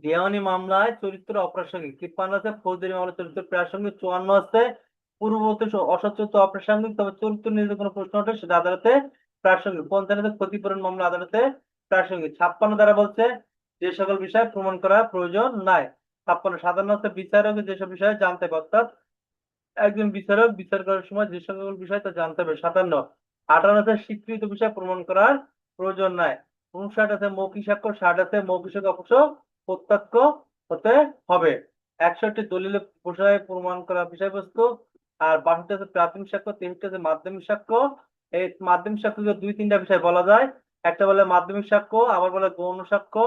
দেওয়ানি মামলায় চরিত্র অপ্রাসঙ্গিক। 53 আছে ফৌজদারি মামলায় চরিত্র প্রাসঙ্গিক। 54 আছে পূর্ববর্তী অসৎ চরিত্র অপ্রাসঙ্গিক, তবে চরিত্র নিয়ে কোনো প্রশ্ন ওঠে সেটা আদালতে প্রাসঙ্গিক। 55 আছে ক্ষতিপূরণ মামলা আদালতে প্রাসঙ্গিক। 56 দ্বারা বলছে যে সকল বিষয় প্রমাণ করা প্রয়োজন নাই। 56। 57 হচ্ছে বিচারক যেসব বিষয়ে জানতে হবে, অর্থাৎ একজন বিচারক বিচার করার সময় যে সকল বিষয় তা জানতে হবে। 57। 58 আছে স্বীকৃত বিষয় প্রমাণ করার প্রয়োজন নাই। 59 আছে মৌখিক সাক্ষ্য। 60 আছে মৌখিক সাক্ষ্য অবশ্য প্রত্যক্ষ হতে হবে। 61 দলিলে বিষয়ে প্রমাণ করা বিষয়বস্তু। আর 62 আছে প্রাথমিক সাক্ষ্য। 63 আছে মাধ্যমিক সাক্ষ্য। এই মাধ্যমিক সাক্ষ্য দুই তিনটা বিষয় বলা যায়, একটা বলে মাধ্যমিক সাক্ষ্য আবার বলে গৌণ সাক্ষ্য।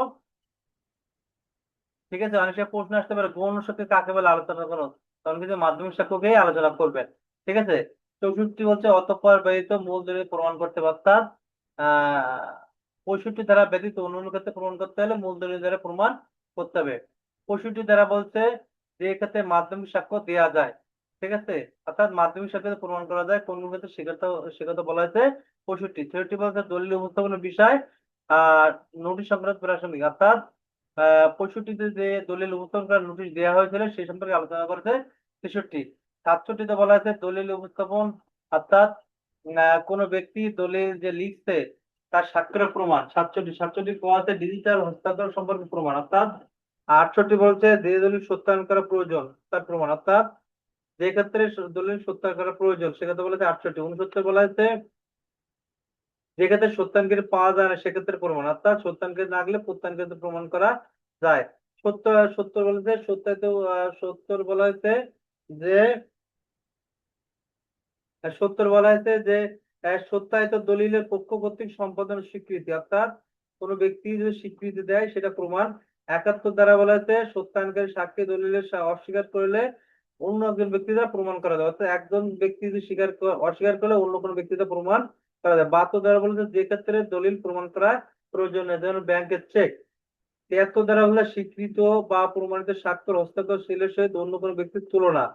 ঠিক আছে, অনেক সময় প্রশ্ন আসতে পারে গৌণ সাক্ষ্য কাকে বলে আলোচনা করো, তখন কিন্তু মাধ্যমিক সাক্ষ্যকেই আলোচনা করবেন। ঠিক আছে। 64 বলছে অতঃপর ব্যতীত মূল দলিল প্রমাণ করতে পারতাম। 65 ধারা ব্যতীত অন্যান্য ক্ষেত্রে প্রমাণ করতে হলে মূল দলিল দ্বারা প্রমাণ করতে হবে। 65 ধারা বলছে যে ক্ষেত্রে মাধ্যমিক সাক্ষ্য দেওয়া যায়, ঠিক আছে, অর্থাৎ মাধ্যমিক সাক্ষ্যে প্রমাণ করা যায় কোন কোন ক্ষেত্রে সেটা বলা হয়েছে 65। 63 বলছে দলিল উপস্থাপনের বিষয় আর নোটিশ সংক্রান্ত প্রাসঙ্গিক, অর্থাৎ 65-তে যে দলিল উপস্থাপন করার নোটিশ দেওয়া হয়েছিল সেই সম্পর্কে আলোচনা করেছে 63। 67-তে বলা আছে দলিল উপস্থাপন, অর্থাৎ কোনো ব্যক্তি দলিল যে লিখছে তার স্বাক্ষরের প্রমাণ। 67 কোয়া আছে ডিজিটাল হস্তান্তর সম্পর্কে প্রমাণ, অর্থাৎ 68 বলছে যে দলিল সত্যায়ন করা প্রয়োজন তার প্রমাণ, অর্থাৎ যে ক্ষেত্রে দলিল সত্যায়ন করা প্রয়োজন সেক্ষেত্রে বলেছে 68। 69 বলা হয়েছে যে ক্ষেত্রে সত্যায়নকারী পাওয়া যায় না সেক্ষেত্রে প্রমাণ, অর্থাৎ সত্যায়নকারী না গেলে প্রত্যায়নকারী প্রমাণ করা যায়। সত্তর বলেছে সত্যায়িত, 70 বলা হয়েছে যে 70 বলা হয়েছে যে সত্যায়িত দলিলের পক্ষ কর্তৃক সম্পাদন স্বীকৃতি, অর্থাৎ কোনো ব্যক্তি যদি স্বীকৃতি দেয় সেটা প্রমাণ। 71 দ্বারা বলা হয়েছে সত্যায়নকারী সাক্ষী দলিলের অস্বীকার করলে অন্য একজন ব্যক্তি দ্বারা প্রমাণ করা যায়, অর্থাৎ একজন ব্যক্তি যদি অস্বীকার করলে অন্য কোনো ব্যক্তি দ্বারা প্রমাণ করা যায়। 72 দ্বারা বলেছে যে ক্ষেত্রে দলিল প্রমাণ করা প্রয়োজন নেই, যেমন ব্যাংকের চেক। 73 দ্বারা হলো স্বীকৃত বা প্রমাণিত স্বাক্ষর হস্তাক্ষর শিলের সহিত অন্য কোনো ব্যক্তির তুলনা।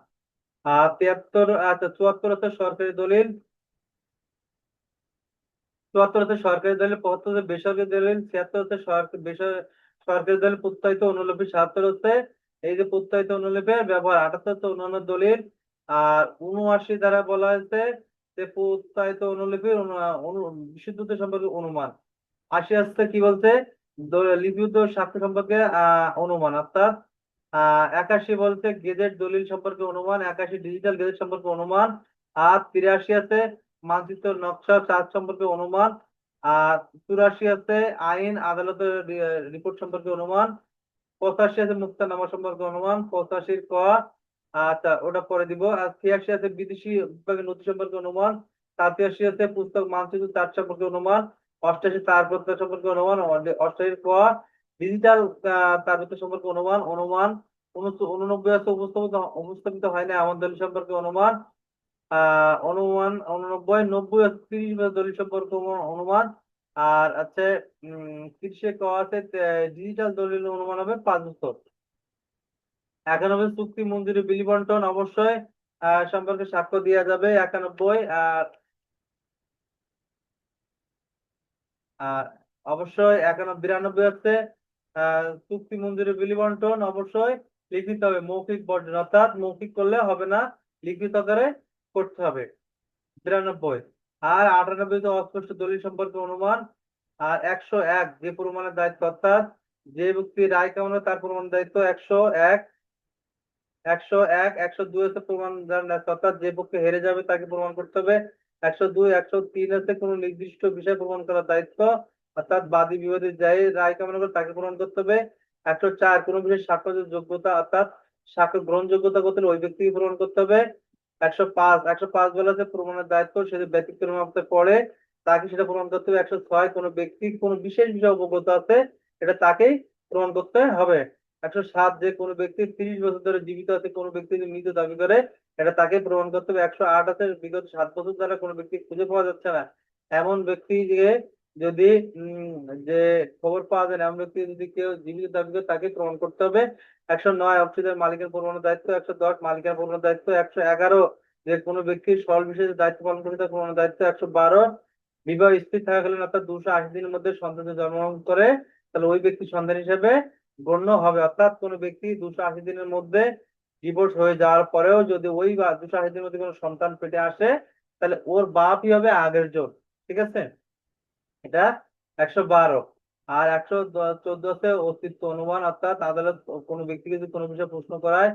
73, আচ্ছা 74 হচ্ছে সরকারি দলিল, 74 হচ্ছে সরকারি দলিল, 75 হচ্ছে বেসরকারি দলিল, 76 হচ্ছে সরকারি দলিল প্রত্যায়িত অনুলিপি, 77 হচ্ছে এই যে প্রত্যায়িত অনুলিপির ব্যবহার, 78 হচ্ছে অন্যান্য দলিল। আর 79 দ্বারা বলা হয়েছে যে প্রত্যায়িত অনুলিপির বিশুদ্ধতা সম্পর্কে অনুমান। 80 হচ্ছে কি বলছে লিপিবদ্ধ সাক্ষ্য সম্পর্কে অনুমান, অর্থাৎ 81 বলছে গেজেট দলিল সম্পর্কে অনুমান, 81 ডিজিটাল গেজেট সম্পর্কে অনুমান। আর 83 আছে মানচিত্র নকশা চার্ট সম্পর্কে অনুমান। আর 84 আছে আইন আদালতের রিপোর্ট সম্পর্কে অনুমান। 85 আছে মুক্তানামা সম্পর্কে অনুমান। 85 ক, আচ্ছা ওটা পরে দিব। আর 86 আছে বিদেশি বিভাগের নথি সম্পর্কে অনুমান। 87 আছে পুস্তক মানচিত্র চার্ট সম্পর্কে অনুমান। 88 তারপত্র সম্পর্কে অনুমান। 88 ক ডিজিটাল তারপত্র সম্পর্কে অনুমান অনুমান। 89 আছে উপস্থাপিত হয় না এমন দলিল সম্পর্কে অনুমান। অনুমান 89, 90 আছে 30 দলিল সম্পর্কে অনুমান। আর আছে 30-এ ক আছে ডিজিটাল দলিল অনুমান হবে 5 বছর। 91 চুক্তি মঞ্জুরি বিলি বন্টন অবশ্যই সম্পর্কে সাক্ষ্য দেওয়া যাবে 91। আর আর অবশ্যই 92 হচ্ছে চুক্তি মঞ্জুরি বিলি বন্টন অবশ্যই লিখিত হবে, মৌখিক বর্জন, অর্থাৎ মৌখিক করলে হবে না, লিখিত আকারে করতে হবে। 92। আর 98 তে অস্পষ্ট দলিল সম্পর্কে অনুমান। আর 101 যে প্রমাণের দায়িত্ব, অর্থাৎ যে ব্যক্তি রায় কেমন তার প্রমাণ দায়িত্ব। 101, 101, 102 হচ্ছে প্রমাণ যার ন্যস্ত, অর্থাৎ যে পক্ষে হেরে যাবে তাকে প্রমাণ করতে হবে। 102, 103 হচ্ছে কোন নির্দিষ্ট বিষয় প্রমাণ করার দায়িত্ব, অর্থাৎ বাদী বিবাদী যাই রায় কামনা করে তাকে প্রমাণ করতে হবে। 104 কোন বিষয়ে সাক্ষ্যের যোগ্যতা, অর্থাৎ সাক্ষ্য গ্রহণযোগ্যতা করতে হলে ওই ব্যক্তিকে প্রমাণ করতে হবে। 105 বলা আছে প্রমাণের দায়িত্ব সে যদি ব্যতিক্রম আওতায় পড়ে তাকে সেটা প্রমাণ করতে হবে। 106 কোন ব্যক্তি কোন বিশেষ বিষয়ে অবগত আছে এটা তাকেই প্রমাণ করতে হবে। 107 যে কোনো ব্যক্তি 30 বছর ধরে জীবিত আছে কোনো ব্যক্তি যদি মৃত দাবি করে এটা তাকে প্রমাণ করতে হবে। 108 আছে বিগত 7 বছর ধরে কোনো ব্যক্তি খুঁজে পাওয়া যাচ্ছে না এমন ব্যক্তি যে যদি যে খবর পাওয়া যায় না এমন ব্যক্তি যদি কেউ জীবিত দাবি করে তাকে প্রমাণ করতে হবে। 109 অফিসের মালিকের প্রমাণের দায়িত্ব। 110 মালিকের প্রমাণের দায়িত্ব। 111 যে কোনো ব্যক্তির সরল বিশেষে দায়িত্ব পালন করে তার প্রমাণের দায়িত্ব। 112 বিবাহ স্থির থাকাকালীন অর্থাৎ 280 দিনের মধ্যে সন্তান যদি জন্মগ্রহণ করে তাহলে ওই ব্যক্তি সন্তান হিসেবে গণ্য হবে, অর্থাৎ কোনো ব্যক্তি 280 দিনের মধ্যে ডিভোর্স হয়ে যাওয়ার পরেও যদি ওই 280 দিনের মধ্যে কোনো সন্তান পেটে আসে তাহলে ওর বাপই হবে আগের জন, ঠিক আছে, এটা 112। আর 114 হচ্ছে অস্তিত্ব অনুমান, অর্থাৎ আদালত কোনো ব্যক্তিকে যদি কোনো বিষয়ে প্রশ্ন করায়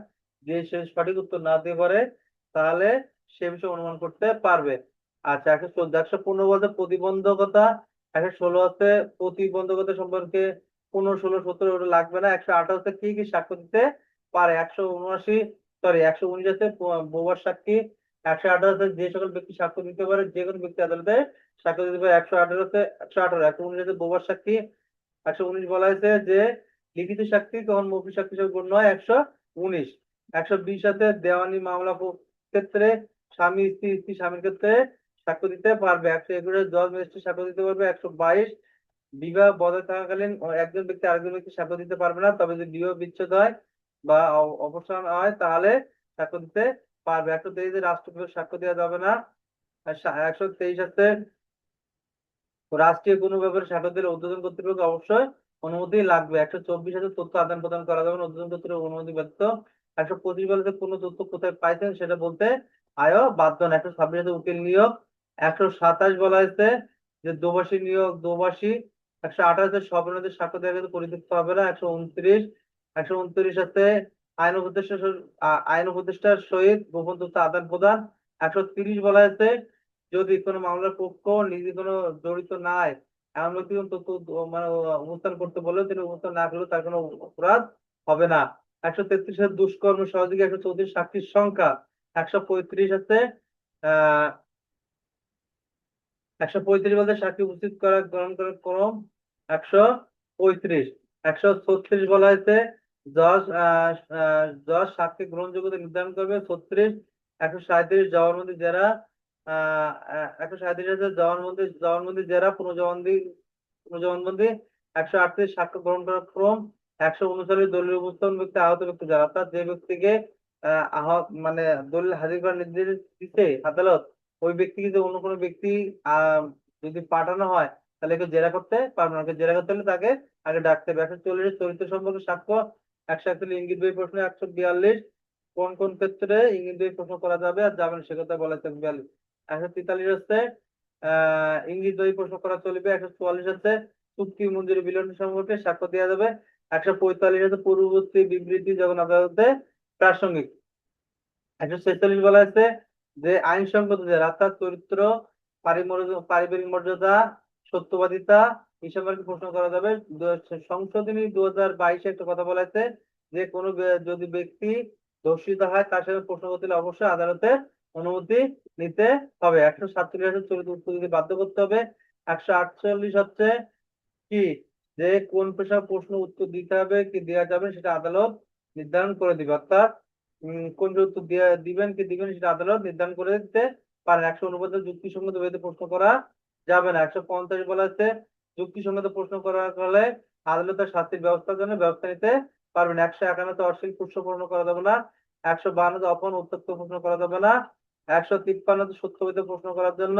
যে সে সঠিক উত্তর না দিতে পারে তাহলে সে বিষয়ে অনুমান করতে পারবে। আচ্ছা 114, 115 বলতে প্রতিবন্ধকতা। 116 হচ্ছে প্রতিবন্ধকতা সম্পর্কে 15, 16, 17 ওটা লাগবে না। 118 হচ্ছে কি কি সাক্ষ্য দিতে পারে। 119 হচ্ছে বোবার সাক্ষী। 118 হচ্ছে যে সকল ব্যক্তি সাক্ষ্য দিতে পারে যে কোনো ব্যক্তি আদালতে সাক্ষ্য দিতে পারে। 118 হচ্ছে 118, 119 হচ্ছে বোবার সাক্ষী। 119 বলা হয়েছে যে লিখিত সাক্ষী তখন মৌখিক সাক্ষী হিসেবে গণ্য হয়। 119, 120 হচ্ছে দেওয়ানি মামলা ক্ষেত্রে স্বামী স্ত্রী, স্ত্রী স্বামীর ক্ষেত্রে সাক্ষ্য দিতে পারবে। 121 জজ ম্যাজিস্ট্রেট সাক্ষ্য দিতে পারবে। 122 বিবাহ বজায় থাকাকালীন একজন ব্যক্তি আরেকজন ব্যক্তি সাক্ষ্য দিতে পারবে না, তবে যদি বিবাহ বিচ্ছেদ হয় বা অপসারণ হয় তাহলে সাক্ষ্য দিতে পারবে। 123 রাষ্ট্রপতির সাক্ষ্য দেওয়া যাবে না। আর 123 আছে রাষ্ট্রীয় কোনো ব্যাপারে সাক্ষ্য দিলে ঊর্ধ্বতন কর্তৃপক্ষ অবশ্যই অনুমতি লাগবে। 124 আছে তথ্য আদান প্রদান করা যাবে না ঊর্ধ্বতন কর্তৃপক্ষ অনুমতি ব্যতীত। 125 বলতে কোন তথ্য কোথায় পাইছেন সেটা বলতে আয়ও বাধ্য না। 126 আছে উকিল নিয়োগ। 127 বলা হয়েছে যে দোভাষী নিয়োগ দোভাষী। 128 আছে স্বপ্রণোদিত সাক্ষ্য দেওয়া কিন্তু পরিত্যক্ত হবে না। 129 আছে আইন উপদেষ্টা আইন উপদেষ্টার সহিত গোপন তথ্য আদান প্রদান। 130 বলা হয়েছে যদি কোনো মামলার পক্ষ নিজে কোনো জড়িত নাই এমন ব্যক্তি কোনো তথ্য মানে অনুষ্ঠান করতে বলে তিনি অনুষ্ঠান না করলে তার কোনো অপরাধ হবে না। 133 এর দুষ্কর্ম সহযোগী। 134 সাক্ষীর সংখ্যা। 135 আছে আহ 135 বলতে সাক্ষী উপস্থিত করা গ্রহণ করার ক্রম। 135 136 বলা হয়েছে জজ জজ সাক্ষী গ্রহণযোগ্যতা নির্ধারণ করবে। 36 137 জবানবন্দি যারা 137 আছে জবানবন্দি যারা পুনঃজবানবন্দি। 138 সাক্ষ্য গ্রহণ করার ক্রম। 139 দলীয় উপস্থাপন ব্যক্তি আহত ব্যক্তি যারা অর্থাৎ যে ব্যক্তিকে আহত মানে দলিল হাজির করার নির্দেশ দিতে আদালত ওই ব্যক্তিকে যদি অন্য কোনো ব্যক্তি আহ যদি পাঠানো হয় তাহলে একে জেরা করতে পারবে না। ওকে জেরা করতে হলে তাকে আগে ডাকতে হবে। 140 চরিত্র সম্পর্কে সাক্ষ্য। 141 ইঙ্গিত বই প্রশ্ন। 142 কোন কোন ক্ষেত্রে ইঙ্গিত বই প্রশ্ন করা যাবে আর যাবে না সে কথা বলা হচ্ছে। 42 143 হচ্ছে ইঙ্গিত বই প্রশ্ন করা চলবে। 144 হচ্ছে চুক্তি মঞ্জুরি বিলম্ব সম্পর্কে সাক্ষ্য দেওয়া যাবে। 145 হচ্ছে পূর্ববর্তী বিবৃতি যখন আদালতে প্রাসঙ্গিক। 146 বলা হয়েছে যে আইনসঙ্গত যে অর্থাৎ চরিত্র পারিবারিক মর্যাদা সত্যবাদিতা এই সম্পর্কে প্রশ্ন করা যাবে। সংশোধনী 2022 একটা কথা বলা হয়েছে যে কোনো যদি ব্যক্তি দোষিত হয় তার সাথে প্রশ্ন করতে হলে অবশ্যই আদালতের অনুমতি নিতে হবে। 147 হচ্ছে চরিত্র উত্তর দিতে বাধ্য করতে হবে। 148 হচ্ছে কি যে কোন পেশার প্রশ্ন উত্তর দিতে হবে কি দেওয়া যাবে সেটা আদালত নির্ধারণ করে দিবে। অর্থাৎ কোন উত্তর দিবেন কি দিবেন সেটা আদালত নির্ধারণ করে দিতে পারেন। 149 যুক্তিসঙ্গত ভেদে প্রশ্ন করা যাবে না। 150 বলা হচ্ছে যুক্তিসঙ্গত প্রশ্ন করা হলে আদালতের শাস্তির ব্যবস্থার জন্য ব্যবস্থা নিতে পারবেন। 151 অশ্লীল প্রশ্ন প্রশ্ন করা যাবে না। 152 অপন উত্তপ্ত প্রশ্ন করা যাবে না। 153 সত্যবাদী প্রশ্ন করার জন্য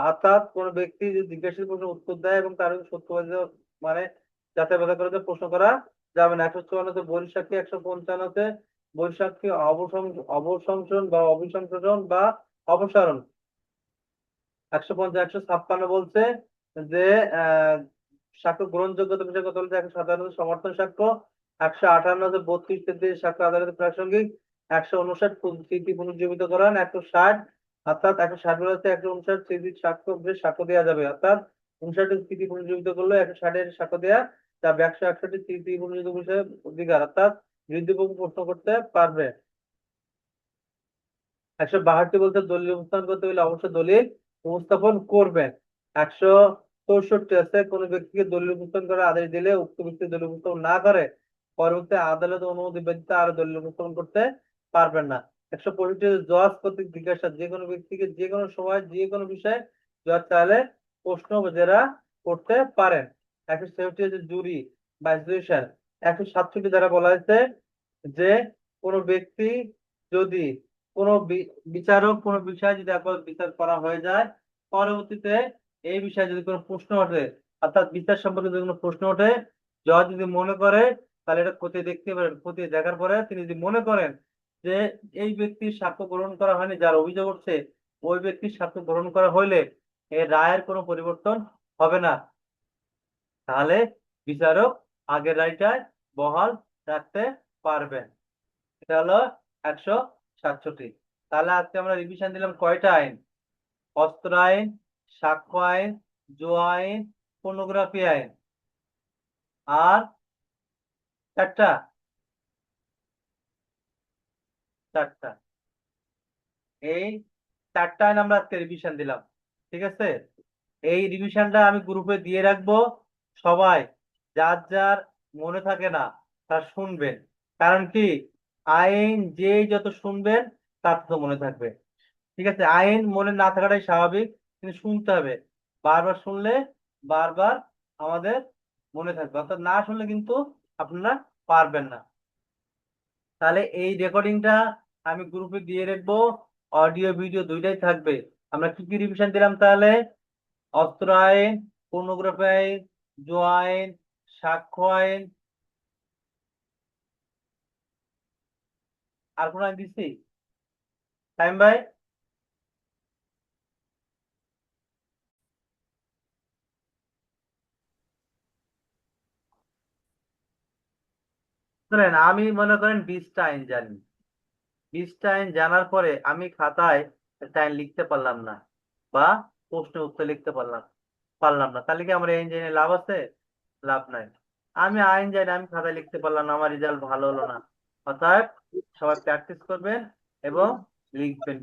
অর্থাৎ কোন ব্যক্তি যদি জিজ্ঞাসিত প্রশ্ন উত্তর দেয় এবং তার সত্যবাদী মানে যাচাই বাছাই করে প্রশ্ন করা যাবে না। 154 বহিঃসাক্ষী। 155 বৈশাখী অবসংশোধন বা অভিসংশোধন বা অপসারণ। 150 156 বলছে যে আহ সাক্ষ্য গ্রহণযোগ্যতা বিষয়ে কথা বলছে। 157 সমর্থন সাক্ষ্য। 158 32 33 সাক্ষ্য আদালতের প্রাসঙ্গিক। 159 স্মৃতি পুনর্জীবিতকরণ। 160 অর্থাৎ 160 বলছে 159 স্মৃতি সাক্ষ্য সাক্ষ্য দেওয়া যাবে অর্থাৎ 59 স্মৃতি পুনর্জীবিত করলে 160 এর সাক্ষ্য দেওয়া যাবে। 161 স্মৃতি পুনর্জীবিত বিষয়ে অধিকার অর্থাৎ বিরোধী পক্ষ প্রশ্ন করতে পারবে। 162 বলতে দলিল উপস্থাপন করতে গেলে অবশ্যই দলিল উপস্থাপন করবেন। 164 আছে কোন ব্যক্তিকে দলিল উপস্থাপন করার আদেশ দিলে উক্ত ব্যক্তি দলিল উপস্থাপন না করে পরবর্তী আদালত অনুমতি ব্যতীত আর দলিল উপস্থাপন করতে পারবেন না। 165 জজ কর্তৃক জিজ্ঞাসা যে কোনো ব্যক্তিকে যে কোনো সময় যে কোনো বিষয়ে জজ চাইলে প্রশ্ন জেরা করতে পারেন। 167 হচ্ছে জুরি বা জুডিশিয়াল। 167 দ্বারা বলা হয়েছে যে কোনো ব্যক্তি যদি কোনো বিচারক কোনো বিষয় যদি একবার বিচার করা হয়ে যায় পরবর্তীতে এই বিষয়ে যদি কোনো প্রশ্ন ওঠে অর্থাৎ বিচার সম্পর্কে যদি কোনো প্রশ্ন ওঠে জজ যদি মনে করে তাহলে এটা খতিয়ে দেখতে পারেন। খতিয়ে দেখার পরে তিনি যদি মনে করেন যে এই ব্যক্তির সাক্ষ্য গ্রহণ করা হয়নি যার অভিযোগ উঠছে ওই ব্যক্তির সাক্ষ্য গ্রহণ করা হইলে এর রায়ের কোনো পরিবর্তন হবে না, তাহলে বিচারক আগের রায়টায় বহাল রাখতে পারবেন। এটা হলো 167। তাহলে আজকে আমরা রিভিশন দিলাম কয়টা আইন? অস্ত্র আইন, সাক্ষ্য আইন, জুয়া আইন, পর্নোগ্রাফি আইন আর চারটা চারটা এই চারটা আইন আমরা আজকে রিভিশন দিলাম। ঠিক আছে, এই রিভিশনটা আমি গ্রুপে দিয়ে রাখবো। সবাই যার যার মনে থাকে না তার শুনবেন, কারণ কি আইন যেই যত শুনবেন তার তো মনে থাকবে। ঠিক আছে, আইন মনে না থাকাটাই স্বাভাবিক, কিন্তু শুনতে হবে। বারবার শুনলে বারবার আমাদের মনে থাকবে, অর্থাৎ না শুনলে কিন্তু আপনারা পারবেন না। তাহলে এই রেকর্ডিংটা আমি গ্রুপে দিয়ে রাখবো, অডিও ভিডিও দুইটাই থাকবে। আমরা কি কি রিভিশন দিলাম তাহলে? অস্ত্র আইন, পর্নোগ্রাফি আইন, জুয়া আইন, সাক্ষ্য আইন, আর কোন আইন দিচ্ছি টাইম ভাই? শুনেন, আমি মনে করেন 20টা আইন জানি। 20টা আইন জানার পরে আমি খাতায় একটা আইন লিখতে পারলাম না, বা প্রশ্ন উত্তর লিখতে পারলাম না, তাহলে কি আমার এই আইন জেনে লাভ আছে? লাভ নাই। আমি আইন জানি, আমি খাতায় লিখতে পারলাম না, আমার রেজাল্ট ভালো হলো না। অর্থাৎ সবাই প্র্যাকটিস করবেন এবং লিখবেন।